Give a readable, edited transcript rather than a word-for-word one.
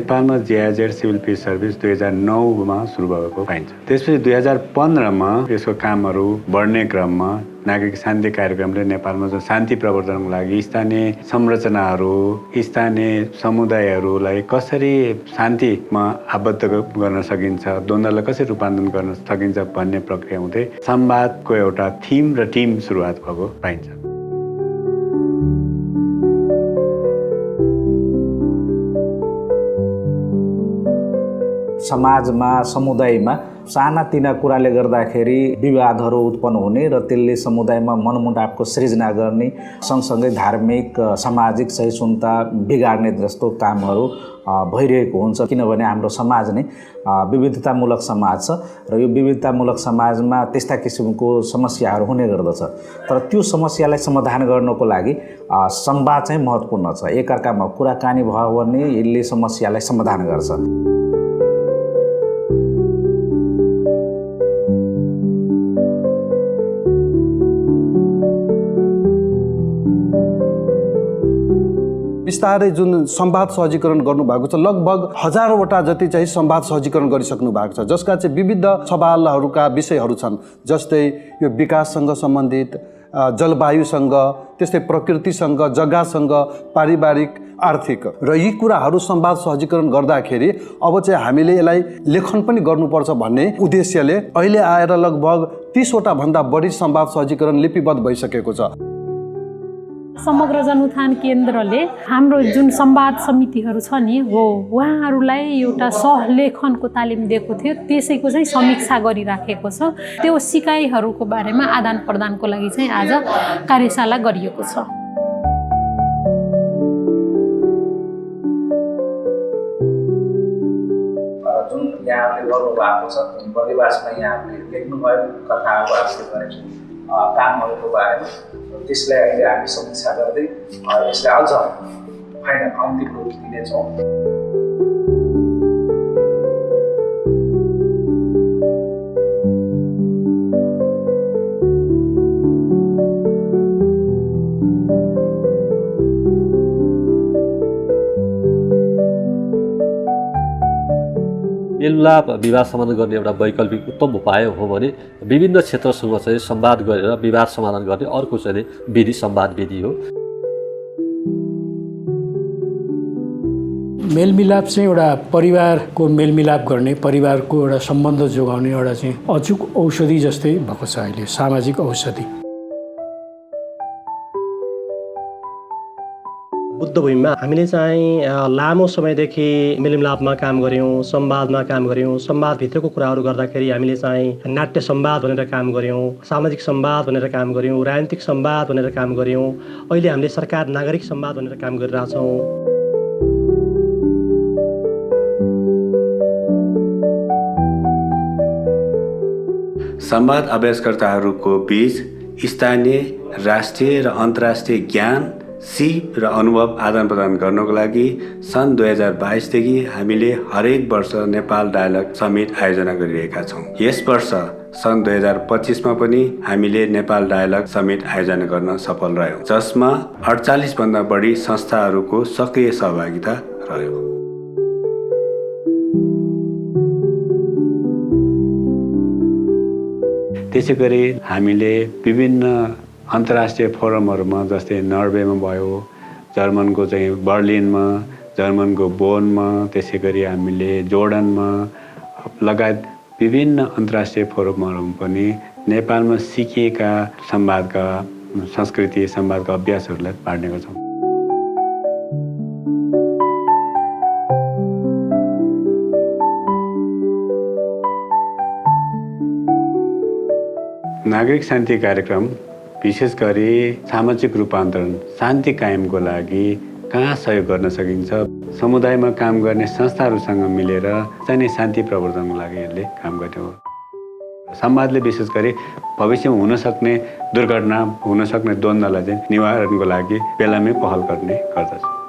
नेपालमा जेआइजेड civil piece service 2009 सुरु भएको पाइन्छ। त्यसपछि 2015 यसको कामहरू बढ्ने क्रममा नागरिक शान्ति कार्यक्रमले नेपालमा जो शान्ति प्रवर्धनको लागि स्थानीय संरचनाहरू, स्थानीय समुदायहरूलाई कसरी शान्तिमा आबद्ध गर्न सकिन्छ, द्वन्द्वलाई कसरी रूपान्तरण गर्न सकिन्छ भन्ने प्रक्रिया हुँदै संवादको एउटा थिम र टिम सुरुवात भएको पाइन्छ। समाजमा, समुदायमा सानातिना कुराले गर्दाखेरि विवादहरू उत्पन्न हुने र त्यसले समुदायमा मनमुटावको सृजना गर्ने, सँगसँगै धार्मिक, सामाजिक सहिष्णुता बिगार्ने जस्तो कामहरू भइरहेको हुन्छ। किनभने हाम्रो समाज नै विविधतामूलक समाज छ र यो विविधतामूलक समाजमा त्यस्ता किसिमको समस्याहरू हुने गर्दछ। तर त्यो समस्यालाई समाधान गर्नको लागि संवाद चाहिँ महत्त्वपूर्ण छ। एकअर्कामा कुराकानी भयो भने यसले समस्यालाई समाधान गर्छ। बिस्तारै जुन संवाद सहजीकरण गर्नुभएको छ, लगभग हजारौँवटा जति चाहिँ संवाद सहजीकरण गरिसक्नु भएको छ, जसका चाहिँ विविध सवालहरूका विषयहरू छन्। जस्तै यो विकाससँग सम्बन्धित, जलवायुसँग, त्यस्तै प्रकृतिसँग, जग्गासँग, पारिवारिक, आर्थिक र यी कुराहरू संवाद सहजीकरण गर्दाखेरि अब चाहिँ हामीले यसलाई लेखन पनि गर्नुपर्छ भन्ने उद्देश्यले अहिले आएर लगभग 30वटा भन्दा बढी संवाद सहजीकरण लिपिबद्ध भइसकेको छ। समग्र जनउत्थान केन्द्रले हाम्रो जुन संवाद समितिहरू छ नि उहाँहरूलाई एउटा सहलेखनको तालिम दिएको थियो, त्यसैको चाहिँ समीक्षा गरिराखेको छ। त्यो सिकाइहरूको बारेमा आदान प्रदानको लागि चाहिँ आज कार्यशाला गरिएको छ। जुन यहाँले गर्नुभएको छ बर्दिवासमा यहाँले लेख्नुभयो कथाहरू आजले गरेको कामहरूको बारेमा, त्यसलाई अहिले हामी समीक्षा गर्दै यसलाई अझ फाइनल अन्तिम रूप दिनेछौँ। मेलमिलाप विवाद समाधान गर्ने एउटा वैकल्पिक उत्तम उपाय हो भने विभिन्न क्षेत्रसँग चाहिँ संवाद गरेर विवाद समाधान गर्ने अर्को चाहिँ विधि संवाद विधि हो। मेलमिलाप चाहिँ एउटा परिवारको मेलमिलाप गर्ने, परिवारको एउटा सम्बन्ध जोगाउने एउटा चाहिँ अचुक औषधि जस्तै भएको छ अहिले, सामाजिक औषधि। बुद्धभूमिमा हामीले चाहिँ लामो समयदेखि मेलमिलापमा काम गऱ्यौँ, संवादमा काम गऱ्यौँ। संवादभित्रको कुराहरू गर्दाखेरि हामीले चाहिँ नाट्य संवाद भनेर काम गऱ्यौँ, सामाजिक संवाद भनेर काम गऱ्यौँ, राजनीतिक संवाद भनेर काम गऱ्यौँ। अहिले हामीले सरकार नागरिक संवाद भनेर काम गरिरहेछौँ। संवाद अभ्यासकर्ताहरूको बीच स्थानीय, राष्ट्रिय र अन्तर्राष्ट्रिय ज्ञान, सिप र अनुभव आदान प्रदान गर्नको लागि सन् 2022 देखि हामीले हरेक वर्ष नेपाल डायलग समिट आयोजना गरिरहेका छौँ। यस वर्ष सन् 2025 मा पनि हामीले नेपाल डायलग समिट आयोजना गर्न सफल रह्यौँ, जसमा 48 भन्दा बढी संस्थाहरूको सक्रिय सहभागिता रह्यो। त्यसैगरी हामीले विभिन्न अन्तर्राष्ट्रिय फोरमहरूमा, जस्तै नर्वेमा भयो, जर्मनको चाहिँ बर्लिनमा, जर्मनको बोनमा, त्यसैगरी हामीले जोर्डनमा लगायत विभिन्न अन्तर्राष्ट्रिय फोरमहरूमा पनि नेपालमा सिकिएका संवादका संस्कृति, संवादका अभ्यासहरूलाई बाँड्ने गर्छौँ। नागरिक शान्ति कार्यक्रम विशेष गरी सामाजिक रूपान्तरण, शान्ति कायमको लागि कहाँ सहयोग गर्न सकिन्छ, समुदायमा काम गर्ने संस्थाहरूसँग मिलेर चाहिँ शान्ति प्रवर्धनको लागि यसले काम गर्ने हो। संवादले विशेष गरी भविष्यमा हुन सक्ने दुर्घटना, हुन सक्ने द्वन्द्वलाई चाहिँ निवारणको लागि बेलामै पहल गर्ने गर्दछ।